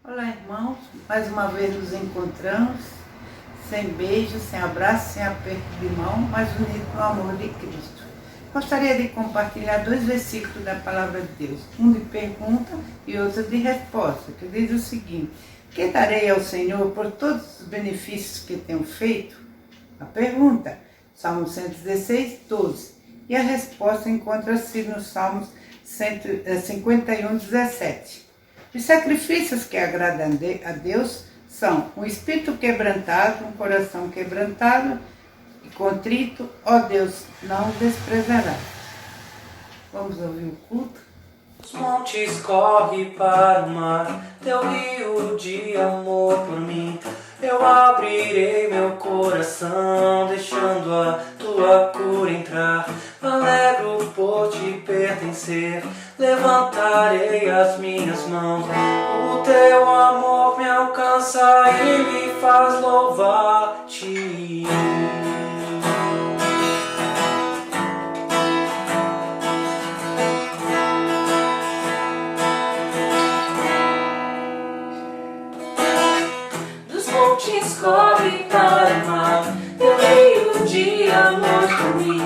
Olá, irmãos. Mais uma vez nos encontramos, sem beijo, sem abraço, sem aperto de mão, mas unidos no amor de Cristo. Gostaria de compartilhar 2 versículos da Palavra de Deus, um de pergunta e outro de resposta, que diz o seguinte: que darei ao Senhor por todos os benefícios que tenho feito? A pergunta, Salmo 116, 12. E a resposta encontra-se no Salmos 51, 17. Os sacrifícios que agradam a Deus são um espírito quebrantado, um coração quebrantado e contrito, ó Deus, não desprezará. Vamos ouvir o culto? Os montes correm para o mar, teu rio de amor por mim. Eu abrirei meu coração, deixando a tua cura entrar. Alegro por te pertencer, levantarei as minhas mãos. O teu amor me alcança e me faz louvar-te. Corre para o mar, teu rio de amor por mim.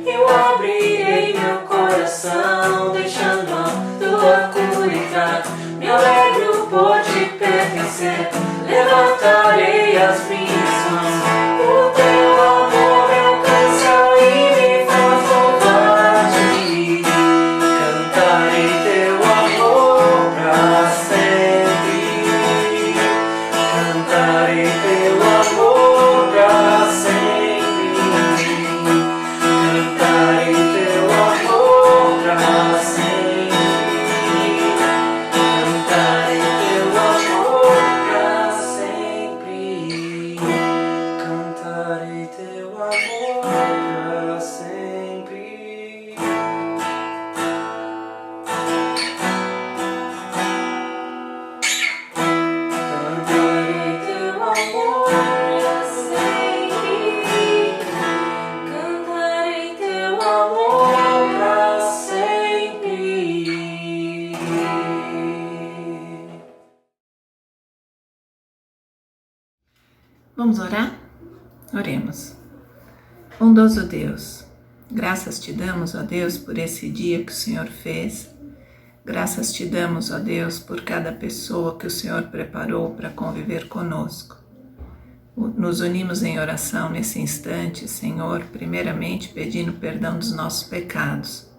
Eu abrirei meu coração, deixando a tua cura entrar. Me alegro por te pertencer, levantarei as minhas mãos. O teu amor me alcança e me faz louvar-te. Cantarei teu amor pra sempre. Cantarei teu amor pra sempre. Cantarei teu amor pra sempre. Cantarei teu amor pra sempre. Cantarei teu amor pra sempre. Cantarei teu amor pra sempre. Cantarei teu amor pra sempre. Vamos orar? Oremos. Bondoso Deus, graças te damos, ó Deus, por esse dia que o Senhor fez. Graças te damos, ó Deus, por cada pessoa que o Senhor preparou para conviver conosco. Nos unimos em oração nesse instante, Senhor, primeiramente pedindo perdão dos nossos pecados.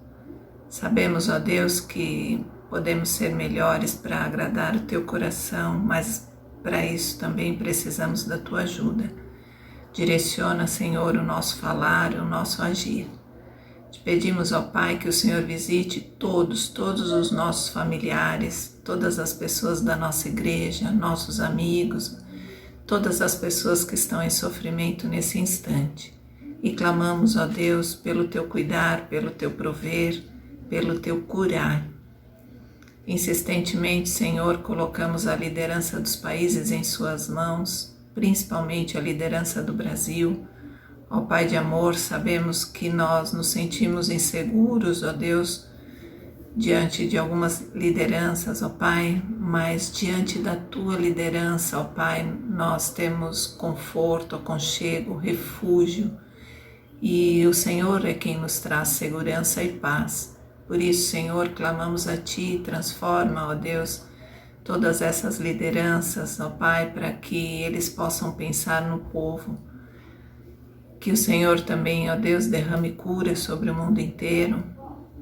Sabemos, ó Deus, que podemos ser melhores para agradar o teu coração, mas para isso também precisamos da tua ajuda. Direciona, Senhor, o nosso falar, o nosso agir. Te pedimos, ó Pai, que o Senhor visite todos os nossos familiares, todas as pessoas da nossa igreja, nossos amigos, todas as pessoas que estão em sofrimento nesse instante. E clamamos, ó Deus, pelo teu cuidar, pelo teu prover, pelo teu curar. Insistentemente, Senhor, colocamos a liderança dos países em suas mãos, principalmente a liderança do Brasil. Ó Pai de amor, sabemos que nós nos sentimos inseguros, ó Deus, diante de algumas lideranças, ó Pai, mas diante da Tua liderança, ó Pai, nós temos conforto, aconchego, refúgio, e o Senhor é quem nos traz segurança e paz. Por isso, Senhor, clamamos a Ti, transforma, ó Deus, todas essas lideranças, ó Pai, para que eles possam pensar no povo. Que o Senhor também, ó Deus, derrame cura sobre o mundo inteiro,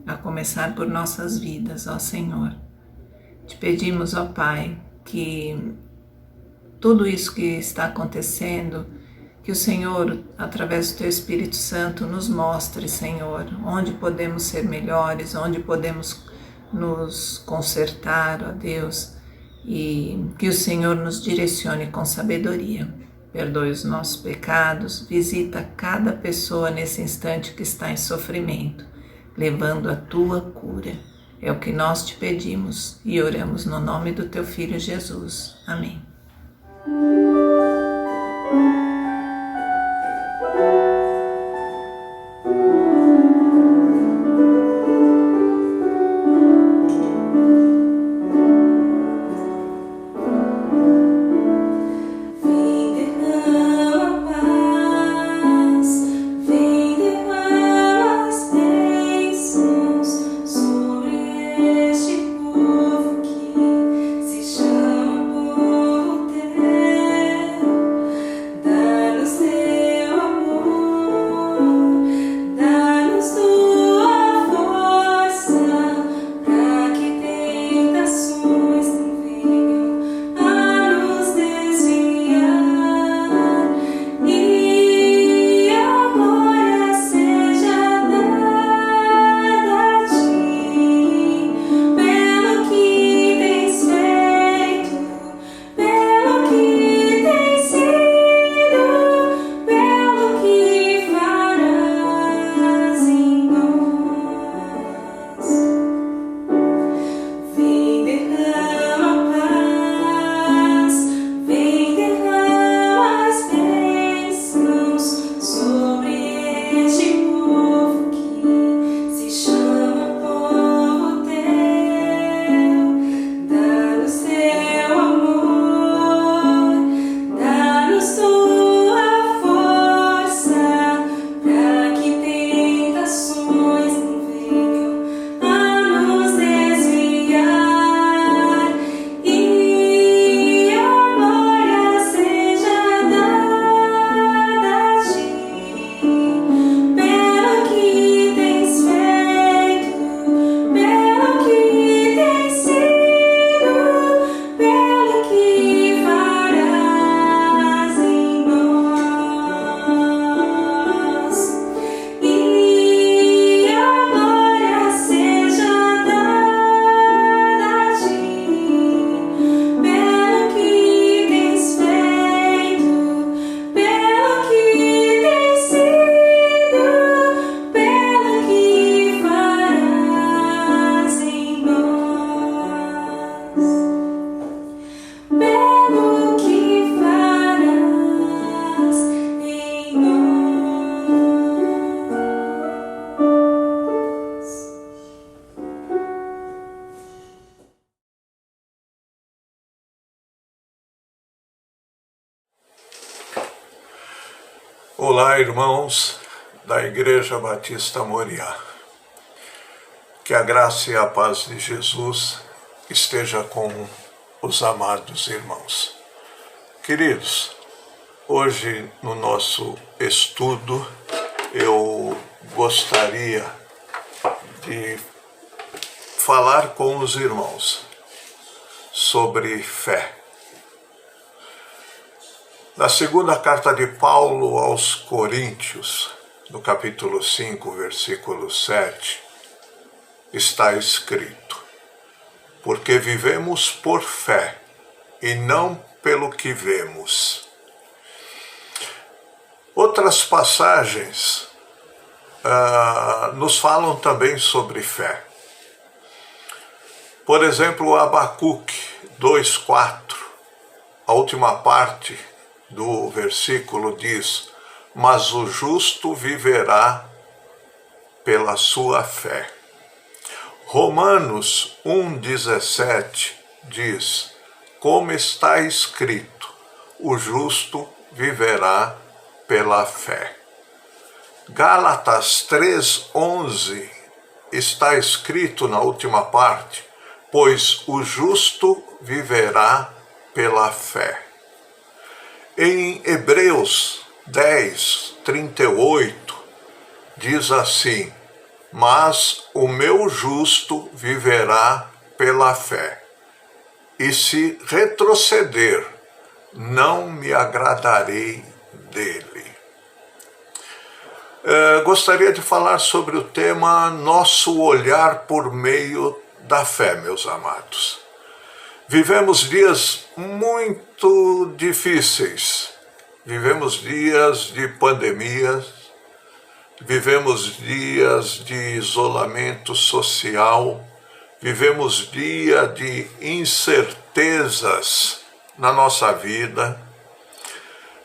a começar por nossas vidas, ó Senhor. Te pedimos, ó Pai, que tudo isso que está acontecendo, que o Senhor, através do Teu Espírito Santo, nos mostre, Senhor, onde podemos ser melhores, onde podemos nos consertar, ó Deus, e que o Senhor nos direcione com sabedoria. Perdoe os nossos pecados, visita cada pessoa nesse instante que está em sofrimento, levando a Tua cura. É o que nós te pedimos e oramos no nome do Teu Filho Jesus. Amém. Olá, irmãos da Igreja Batista Moriá. Que a graça e a paz de Jesus esteja com os amados irmãos. Queridos, hoje no nosso estudo eu gostaria de falar com os irmãos sobre fé. Na segunda carta de Paulo aos Coríntios, no capítulo 5, versículo 7, está escrito: porque vivemos por fé e não pelo que vemos. Outras passagens nos falam também sobre fé. Por exemplo, Abacuque 2,4, a última parte do versículo diz: mas o justo viverá pela sua fé. Romanos 1,17 diz: como está escrito, o justo viverá pela fé. Gálatas 3,11 está escrito na última parte: pois o justo viverá pela fé. Em Hebreus 10:38 diz assim: mas o meu justo viverá pela fé, e se retroceder, não me agradarei dele. Gostaria de falar sobre o tema nosso olhar por meio da fé, meus amados. Vivemos dias muito difíceis, vivemos dias de pandemias, vivemos dias de isolamento social, vivemos dias de incertezas na nossa vida,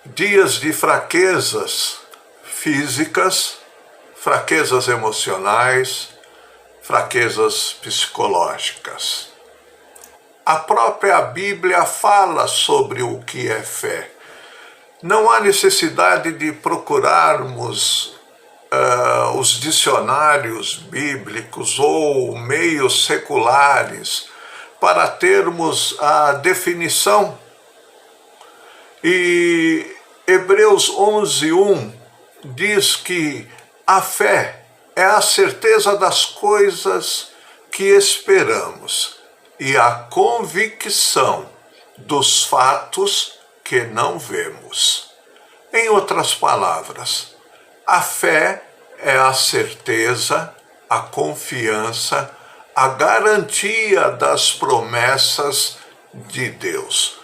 dias de fraquezas físicas, fraquezas emocionais, fraquezas psicológicas. A própria Bíblia fala sobre o que é fé. Não há necessidade de procurarmos os dicionários bíblicos ou meios seculares para termos a definição. E Hebreus 11:1 diz que a fé é a certeza das coisas que esperamos e a convicção dos fatos que não vemos. Em outras palavras, a fé é a certeza, a confiança, a garantia das promessas de Deus.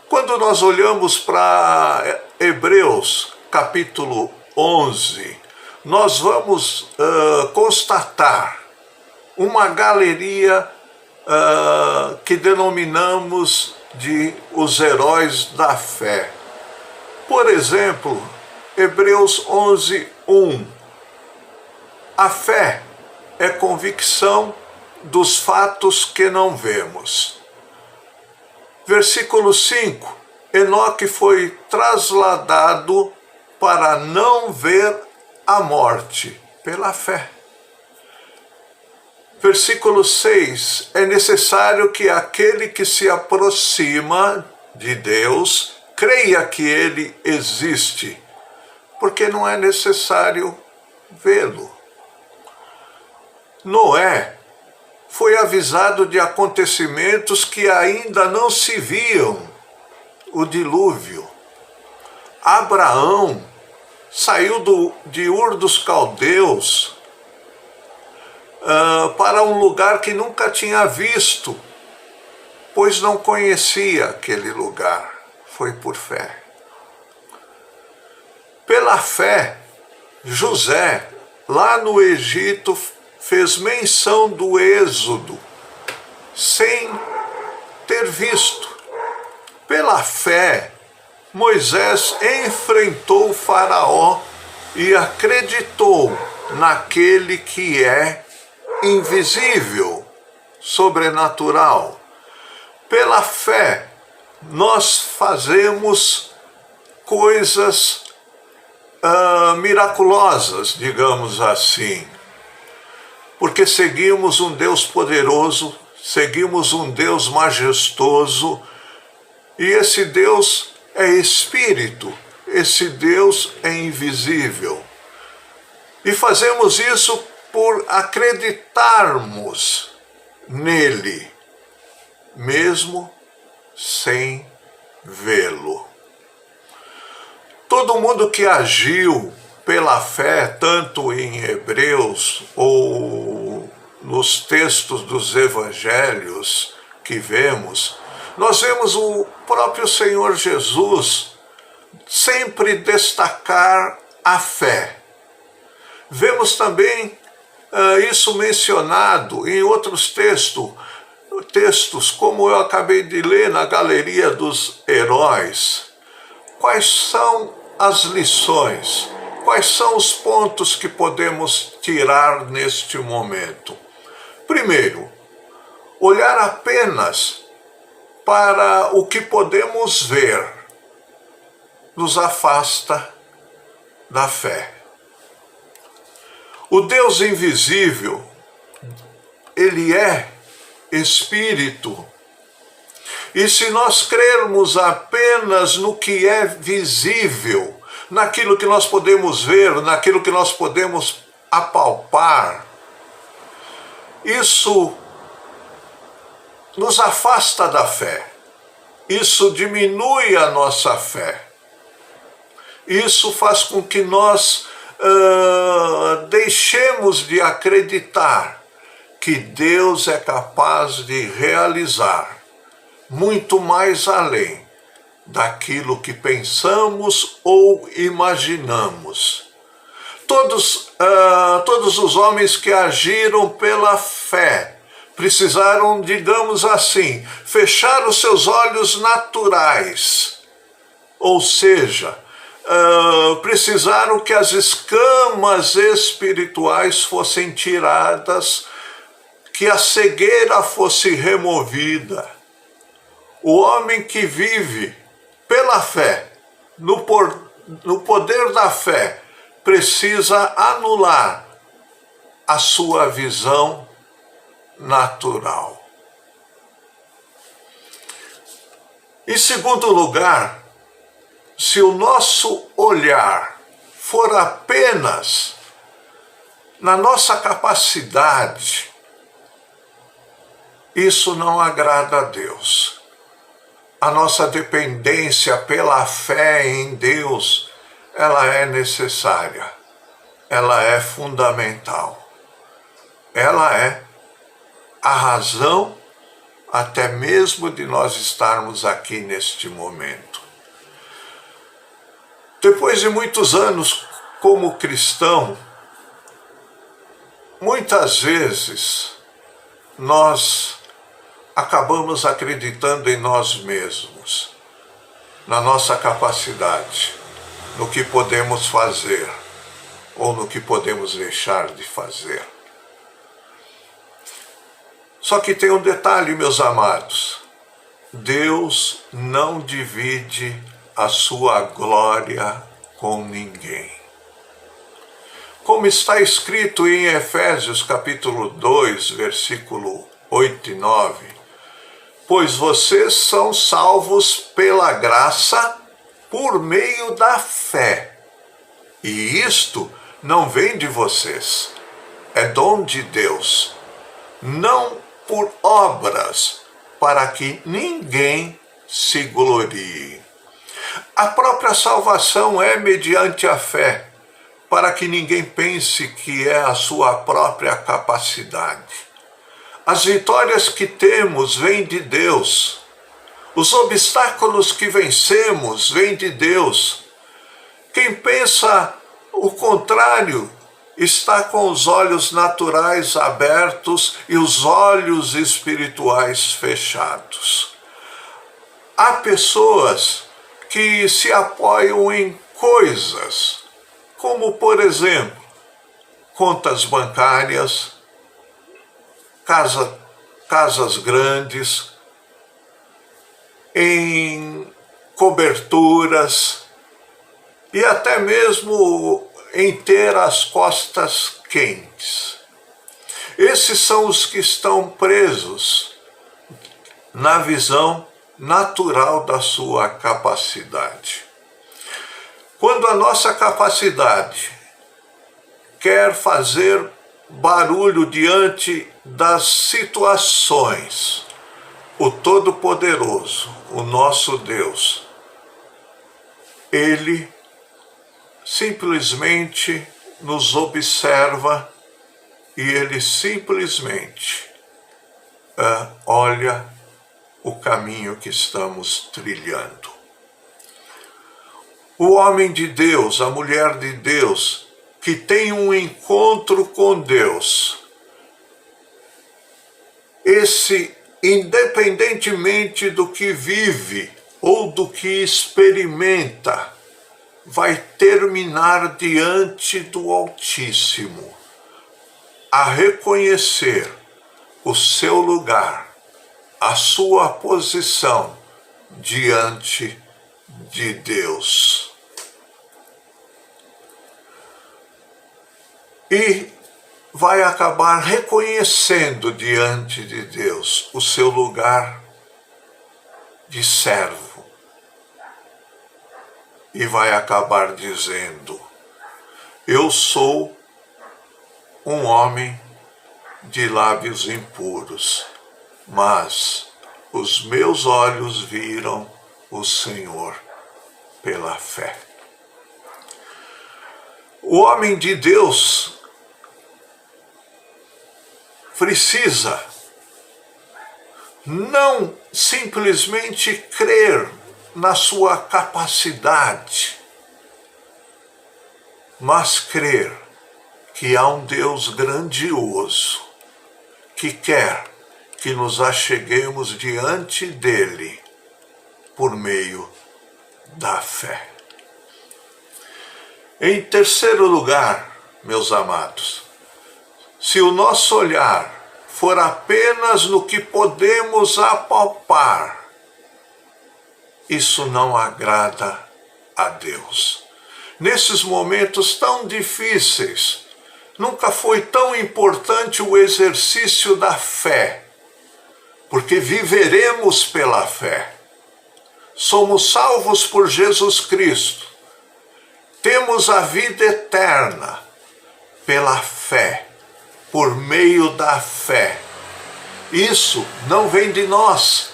Quando nós olhamos para Hebreus capítulo 11, nós vamos constatar uma galeria que denominamos de os heróis da fé. Por exemplo, Hebreus 11:1. A fé é convicção dos fatos que não vemos. Versículo 5. Enoque foi trasladado para não ver a morte pela fé. Versículo 6. É necessário que aquele que se aproxima de Deus creia que ele existe, porque não é necessário vê-lo. Noé foi avisado de acontecimentos que ainda não se viam, o dilúvio. Abraão saiu de Ur dos Caldeus para um lugar que nunca tinha visto, pois não conhecia aquele lugar. Foi por fé. Pela fé, José, lá no Egito, fez menção do êxodo, sem ter visto. Pela fé, Moisés enfrentou o Faraó e acreditou naquele que é invisível, sobrenatural. Pela fé, nós fazemos coisas miraculosas, digamos assim, porque seguimos um Deus poderoso, seguimos um Deus majestoso, e esse Deus é espírito, esse Deus é invisível. E fazemos isso por acreditarmos nele, mesmo sem vê-lo. Todo mundo que agiu pela fé, tanto em Hebreus ou nos textos dos evangelhos que vemos, nós vemos o próprio Senhor Jesus sempre destacar a fé. Vemos também isso mencionado em outros textos, como eu acabei de ler na Galeria dos Heróis. Quais são as lições? Quais são os pontos que podemos tirar neste momento? Primeiro, olhar apenas para o que podemos ver nos afasta da fé. O Deus invisível, ele é espírito. E se nós crermos apenas no que é visível, naquilo que nós podemos ver, naquilo que nós podemos apalpar, isso nos afasta da fé. Isso diminui a nossa fé. Isso faz com que nós deixemos de acreditar que Deus é capaz de realizar muito mais além daquilo que pensamos ou imaginamos. Todos os homens que agiram pela fé precisaram, digamos assim, fechar os seus olhos naturais, ou seja, precisaram que as escamas espirituais fossem tiradas, que a cegueira fosse removida. O homem que vive pela fé, no poder da fé, precisa anular a sua visão natural. Em segundo lugar, se o nosso olhar for apenas na nossa capacidade, isso não agrada a Deus. A nossa dependência pela fé em Deus, ela é necessária, ela é fundamental. Ela é a razão até mesmo de nós estarmos aqui neste momento. Depois de muitos anos como cristão, muitas vezes nós acabamos acreditando em nós mesmos, na nossa capacidade, no que podemos fazer ou no que podemos deixar de fazer. Só que tem um detalhe, meus amados: Deus não divide a sua glória com ninguém. Como está escrito em Efésios capítulo 2, versículo 8 e 9, pois vocês são salvos pela graça por meio da fé. E isto não vem de vocês, é dom de Deus, não por obras, para que ninguém se glorie. A própria salvação é mediante a fé, para que ninguém pense que é a sua própria capacidade. As vitórias que temos vêm de Deus. Os obstáculos que vencemos vêm de Deus. Quem pensa o contrário está com os olhos naturais abertos e os olhos espirituais fechados. Há pessoas que se apoiam em coisas, como, por exemplo, contas bancárias, casas grandes, em coberturas, e até mesmo em ter as costas quentes. Esses são os que estão presos na visão natural da sua capacidade. Quando a nossa capacidade quer fazer barulho diante das situações, o Todo-Poderoso, o nosso Deus, Ele simplesmente nos observa e Ele simplesmente olha o caminho que estamos trilhando. O homem de Deus, a mulher de Deus, que tem um encontro com Deus, esse, independentemente do que vive ou do que experimenta, vai terminar diante do Altíssimo a reconhecer o seu lugar, a sua posição diante de Deus. E vai acabar reconhecendo diante de Deus o seu lugar de servo. E vai acabar dizendo: eu sou um homem de lábios impuros, mas os meus olhos viram o Senhor pela fé. O homem de Deus precisa não simplesmente crer na sua capacidade, mas crer que há um Deus grandioso que quer que nos acheguemos diante dele por meio da fé. Em terceiro lugar, meus amados, se o nosso olhar for apenas no que podemos apalpar, isso não agrada a Deus. Nesses momentos tão difíceis, nunca foi tão importante o exercício da fé, porque viveremos pela fé. Somos salvos por Jesus Cristo. Temos a vida eterna pela fé, por meio da fé. Isso não vem de nós,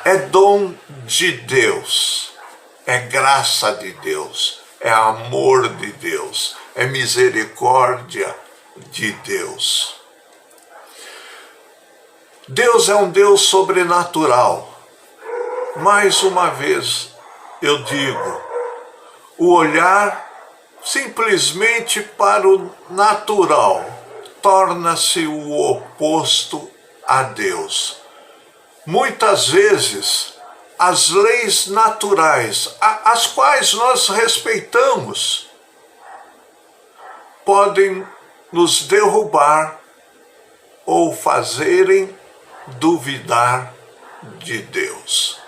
é dom de Deus, é graça de Deus, é amor de Deus, é misericórdia de Deus. Deus é um Deus sobrenatural. Mais uma vez eu digo, o olhar simplesmente para o natural torna-se o oposto a Deus. Muitas vezes, as leis naturais, as quais nós respeitamos, podem nos derrubar ou fazerem duvidar de Deus.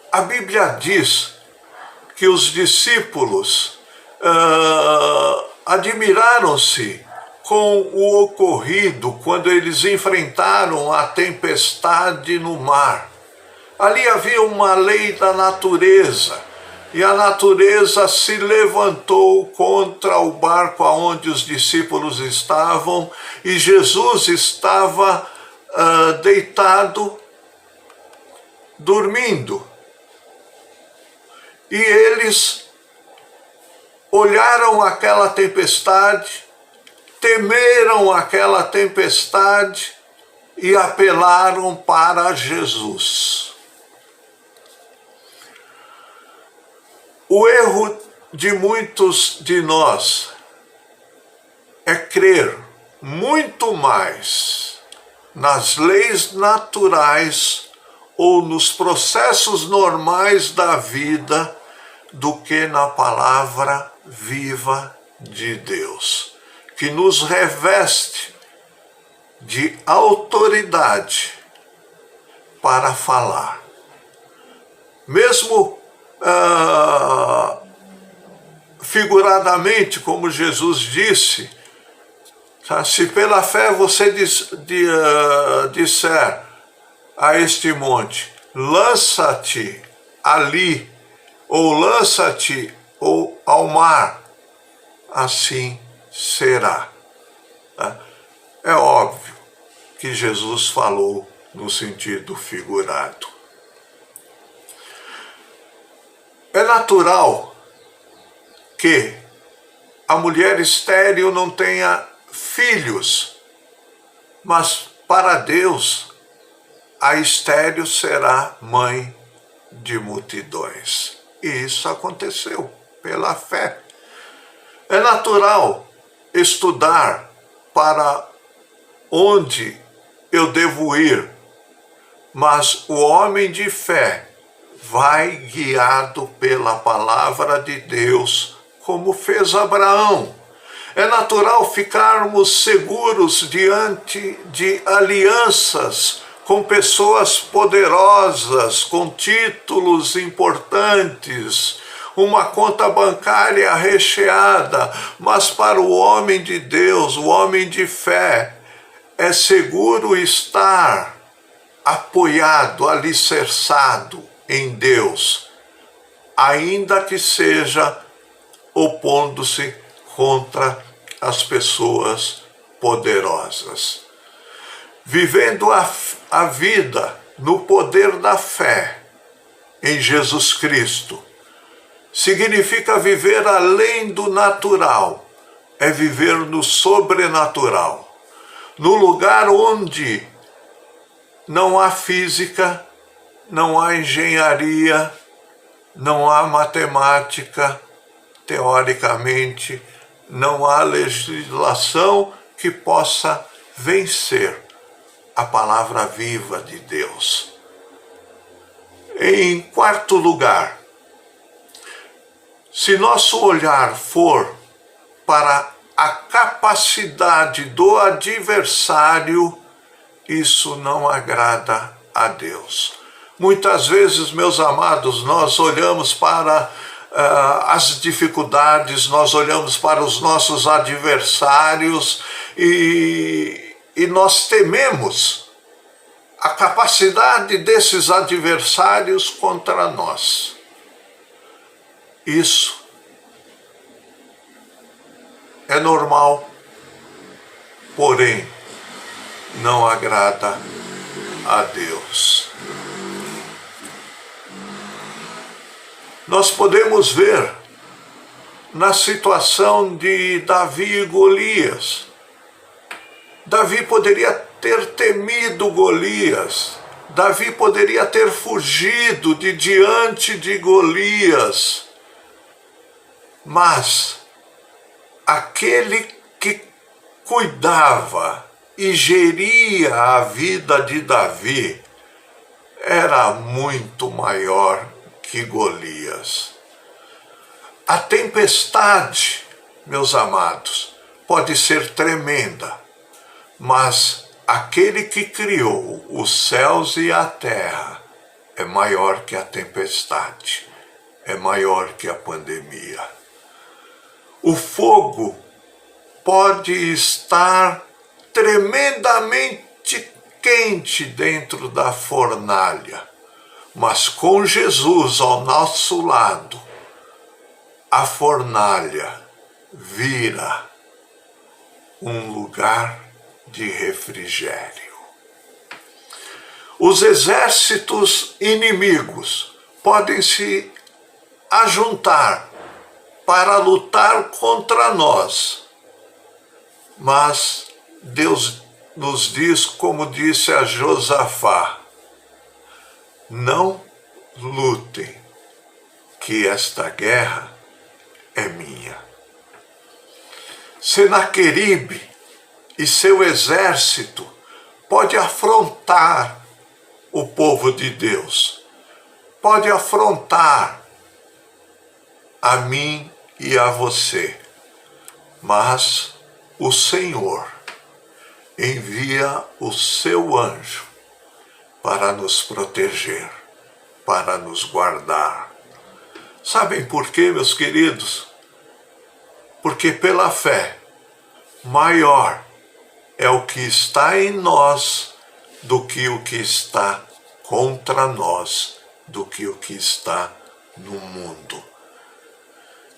A Bíblia diz que os discípulos admiraram-se com o ocorrido quando eles enfrentaram a tempestade no mar. Ali havia uma lei da natureza, e a natureza se levantou contra o barco aonde os discípulos estavam, e Jesus estava deitado, dormindo. E eles olharam aquela tempestade, temeram aquela tempestade e apelaram para Jesus. O erro de muitos de nós é crer muito mais nas leis naturais ou nos processos normais da vida do que na palavra viva de Deus, que nos reveste de autoridade para falar. Mesmo figuradamente, como Jesus disse, tá? Se pela fé você disser a este monte, lança-te ali, ou lança-te ao mar, assim será. Tá? É óbvio que Jesus falou no sentido figurado. É natural que a mulher estéril não tenha filhos, mas para Deus a estéril será mãe de multidões. E isso aconteceu pela fé. É natural estudar para onde eu devo ir, mas o homem de fé vai guiado pela palavra de Deus, como fez Abraão. É natural ficarmos seguros diante de alianças com pessoas poderosas, com títulos importantes, uma conta bancária recheada, mas para o homem de Deus, o homem de fé, é seguro estar apoiado, alicerçado em Deus, ainda que seja opondo-se contra as pessoas poderosas. Vivendo a vida no poder da fé em Jesus Cristo, significa viver além do natural, é viver no sobrenatural, no lugar onde não há física, não há engenharia, não há matemática, teoricamente, não há legislação que possa vencer a palavra viva de Deus. Em quarto lugar, se nosso olhar for para a capacidade do adversário, isso não agrada a Deus. Muitas vezes, meus amados, nós olhamos para as dificuldades, nós olhamos para os nossos adversários e nós tememos a capacidade desses adversários contra nós. Isso é normal, porém não agrada a Deus. Nós podemos ver na situação de Davi e Golias. Davi poderia ter temido Golias. Davi poderia ter fugido de diante de Golias. Mas aquele que cuidava e geria a vida de Davi era muito maior que Golias. A tempestade, meus amados, pode ser tremenda, mas aquele que criou os céus e a terra é maior que a tempestade, é maior que a pandemia. O fogo pode estar tremendamente quente dentro da fornalha, mas com Jesus ao nosso lado, a fornalha vira um lugar de refrigério. Os exércitos inimigos podem se ajuntar para lutar contra nós, mas Deus nos diz, como disse a Josafá, não lutem, que esta guerra é minha. Senaqueribe e seu exército pode afrontar o povo de Deus, pode afrontar a mim e a você, mas o Senhor envia o seu anjo para nos proteger, para nos guardar. Sabem por quê, meus queridos? Porque pela fé, maior é o que está em nós do que o que está contra nós, do que o que está no mundo.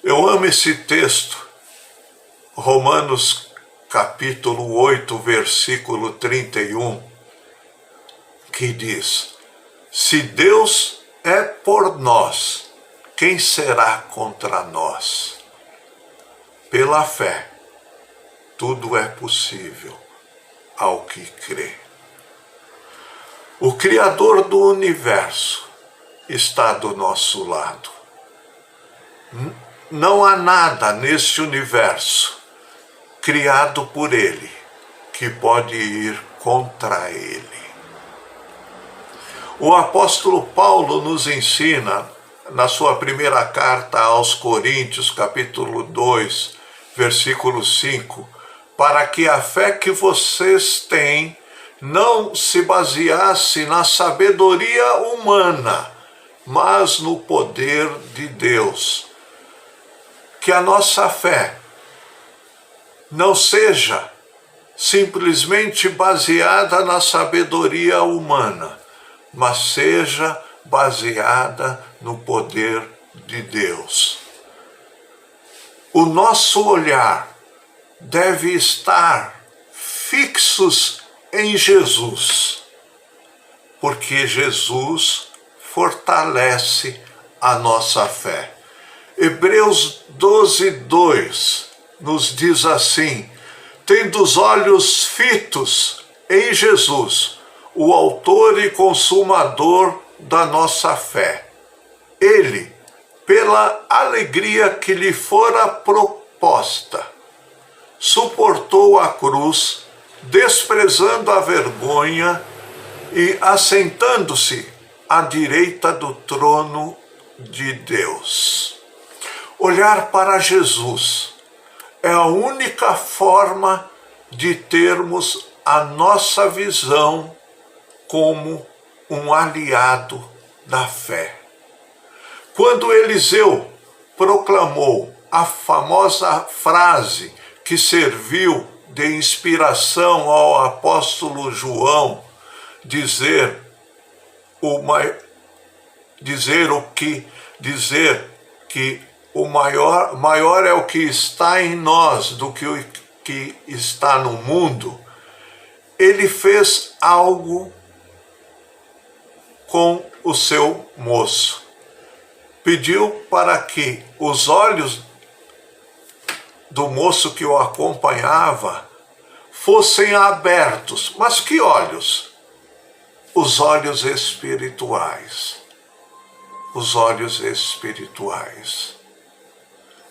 Eu amo esse texto, Romanos capítulo 8, versículo 31, que diz: se Deus é por nós, quem será contra nós? Pela fé, tudo é possível ao que crê. O Criador do universo está do nosso lado. Não há nada neste universo criado por Ele que pode ir contra Ele. O apóstolo Paulo nos ensina, na sua primeira carta aos Coríntios, capítulo 2, versículo 5, para que a fé que vocês têm não se baseasse na sabedoria humana, mas no poder de Deus. Que a nossa fé não seja simplesmente baseada na sabedoria humana, mas seja baseada no poder de Deus. O nosso olhar deve estar fixos em Jesus, porque Jesus fortalece a nossa fé. Hebreus 12, 2 nos diz assim: tendo os olhos fitos em Jesus, o autor e consumador da nossa fé. Ele, pela alegria que lhe fora proposta, suportou a cruz, desprezando a vergonha, e assentando-se à direita do trono de Deus. Olhar para Jesus é a única forma de termos a nossa visão como um aliado da fé. Quando Eliseu proclamou a famosa frase que serviu de inspiração ao apóstolo João, dizer que o maior é o que está em nós do que o que está no mundo, ele fez algo com o seu moço. Pediu para que os olhos do moço que o acompanhava fossem abertos. Mas que olhos? Os olhos espirituais. Os olhos espirituais.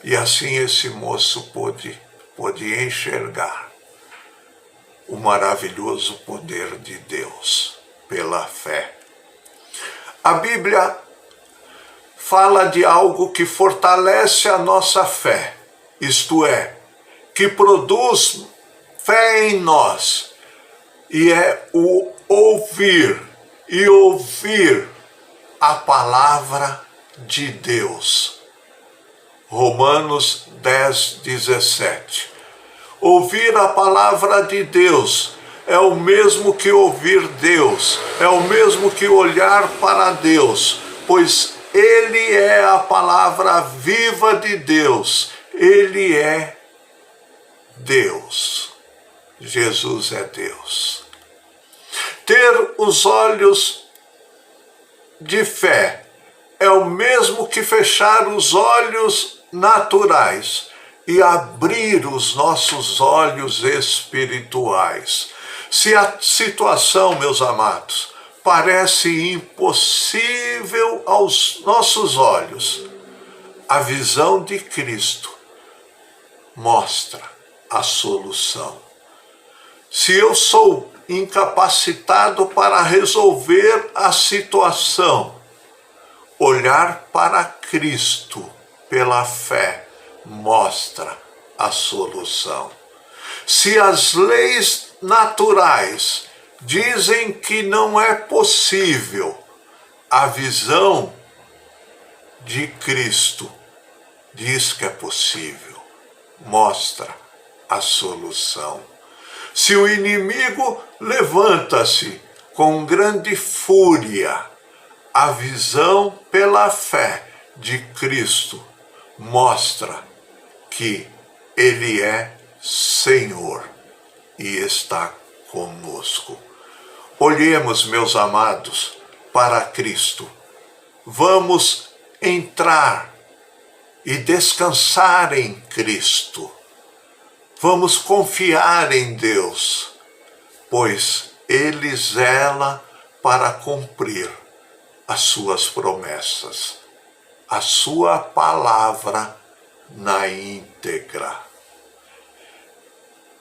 E assim esse moço pôde enxergar o maravilhoso poder de Deus pela fé. A Bíblia fala de algo que fortalece a nossa fé, isto é, que produz fé em nós, e é o ouvir a palavra de Deus. Romanos 10, 17. Ouvir a palavra de Deus é o mesmo que ouvir Deus, é o mesmo que olhar para Deus, pois Ele é a palavra viva de Deus, Ele é Deus. Jesus é Deus. Ter os olhos de fé é o mesmo que fechar os olhos naturais e abrir os nossos olhos espirituais. Se a situação, meus amados, parece impossível aos nossos olhos, a visão de Cristo mostra a solução. Se eu sou incapacitado para resolver a situação, olhar para Cristo pela fé mostra a solução. Se as leis naturais dizem que não é possível, a visão de Cristo diz que é possível. mostra a solução. Se o inimigo levanta-se com grande fúria, a visão pela fé de Cristo mostra que Ele é Senhor e está conosco. Olhemos, meus amados, para Cristo. Vamos entrar e descansar em Cristo. Vamos confiar em Deus, pois Ele zela para cumprir as suas promessas, a sua palavra na íntegra.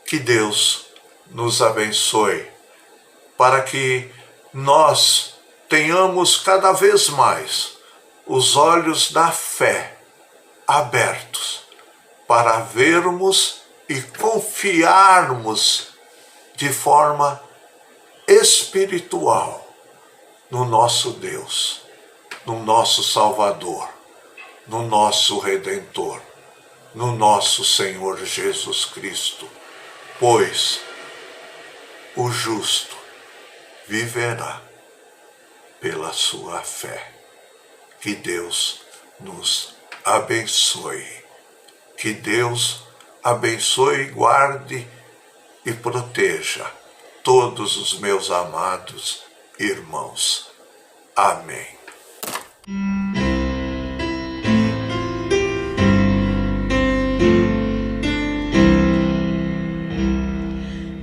Que Deus nos abençoe para que nós tenhamos cada vez mais os olhos da fé abertos para vermos e confiarmos de forma espiritual no nosso Deus, no nosso Salvador, no nosso Redentor, no nosso Senhor Jesus Cristo, pois o justo viverá pela sua fé. Que Deus nos abençoe. Que Deus abençoe, guarde e proteja todos os meus amados irmãos. Amém.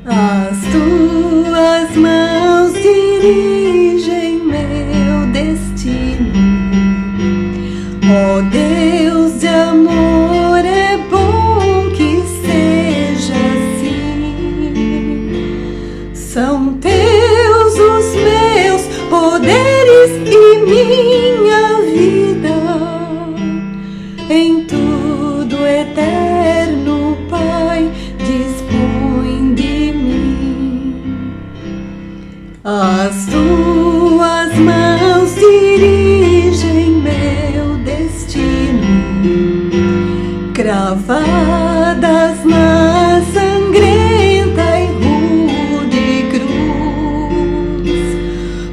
As tuas mãos dirigem meu destino, ó Deus de amor, é bom que seja assim. São teus os meus poderes e minha vida, em tudo eterno, Pai, dispõe de mim. As tuas mãos dirigem meu destino, cravadas na sangrenta e rude cruz.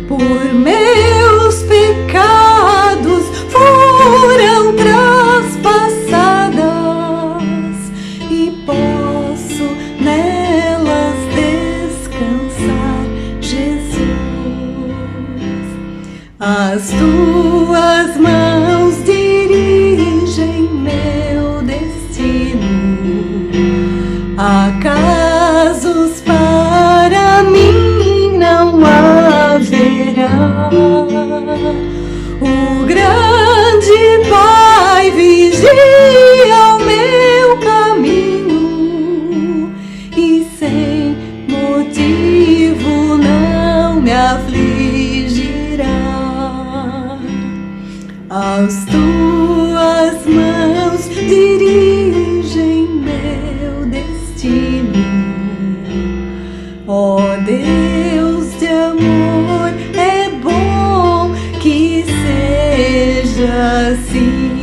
Por meus pecados foram traspassadas e posso nelas descansar, Jesus. As tuas mãos dirigem meu destino, acasos para mim não haverá. O grande Pai vigia o meu caminho e sem motivo não me afligirá. As tuas mãos dirigem meu destino, ó Deus de amor, é bom que seja assim.